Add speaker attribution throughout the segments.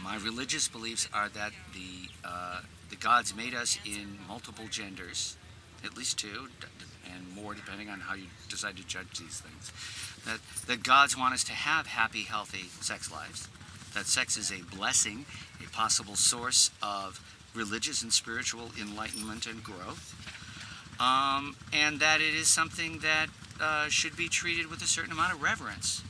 Speaker 1: My religious beliefs are that the gods made us in multiple genders, at least two, and more depending on how you decide to judge these things. That the gods want us to have happy, healthy sex lives. That sex is a blessing, a possible source of religious and spiritual enlightenment and growth, and that it is something that should be treated with a certain amount of reverence.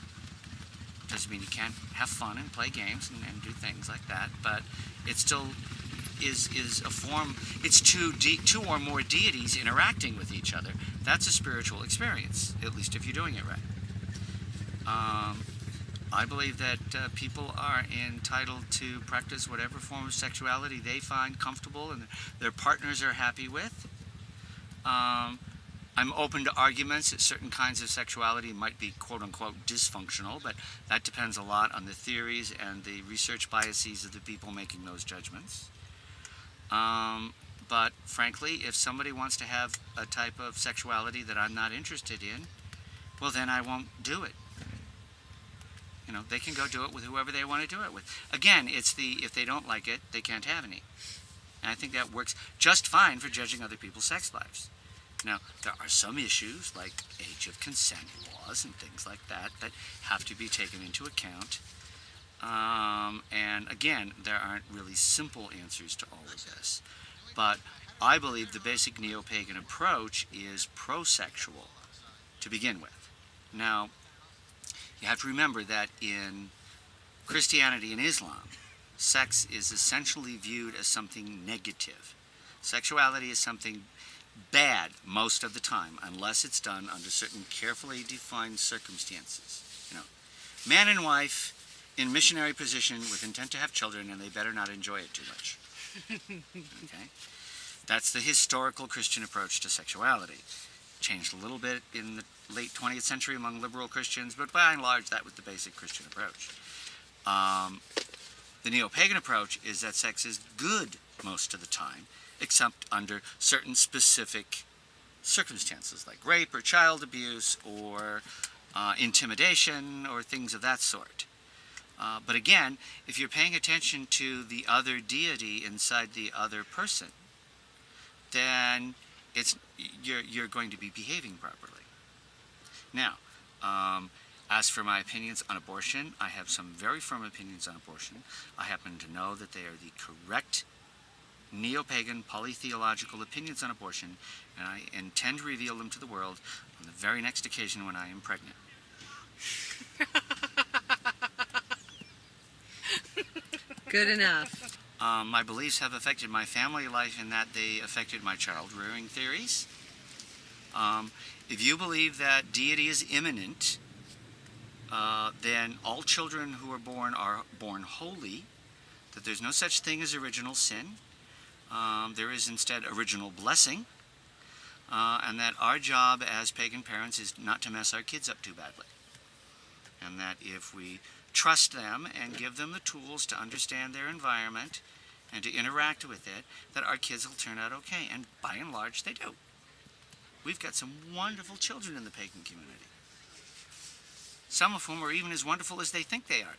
Speaker 1: Doesn't mean you can't have fun and play games and do things like that, but it still is a form. It's two or more deities interacting with each other. That's a spiritual experience, at least if you're doing it right. I believe that people are entitled to practice whatever form of sexuality they find comfortable and their partners are happy with. I'm open to arguments that certain kinds of sexuality might be quote-unquote dysfunctional, but that depends a lot on the theories and the research biases of the people making those judgments. But frankly, if somebody wants to have a type of sexuality that I'm not interested in, well then I won't do it. You know, they can go do it with whoever they want to do it with. Again, it's if they don't like it, they can't have any. And I think that works just fine for judging other people's sex lives. Now, there are some issues like age of consent laws and things like that that have to be taken into account. And again, there aren't really simple answers to all of this. But I believe the basic neo-pagan approach is pro-sexual to begin with. Now, you have to remember that in Christianity and Islam, sex is essentially viewed as something negative. Sexuality is something bad most of the time, unless it's done under certain carefully defined circumstances. You know, man and wife in missionary position with intent to have children, and they better not enjoy it too much. Okay? That's the historical Christian approach to sexuality. Changed a little bit in the late 20th century among liberal Christians, but by and large that was the basic Christian approach. The neo-pagan approach is that sex is good most of the time, except under certain specific circumstances like rape or child abuse or intimidation or things of that sort. But again, if you're paying attention to the other deity inside the other person, then you're going to be behaving properly. Now, as for my opinions on abortion, I have some very firm opinions on abortion. I happen to know that they are the correct neo-pagan polytheological opinions on abortion, and I intend to reveal them to the world on the very next occasion when I am pregnant.
Speaker 2: Good enough.
Speaker 1: My beliefs have affected my family life in that they affected my child-rearing theories. If you believe that deity is immanent, then all children who are born holy, that there's no such thing as original sin. There is instead original blessing, and that our job as pagan parents is not to mess our kids up too badly. And that if we trust them and give them the tools to understand their environment and to interact with it, that our kids will turn out okay. And by and large, they do. We've got some wonderful children in the pagan community. Some of whom are even as wonderful as they think they are.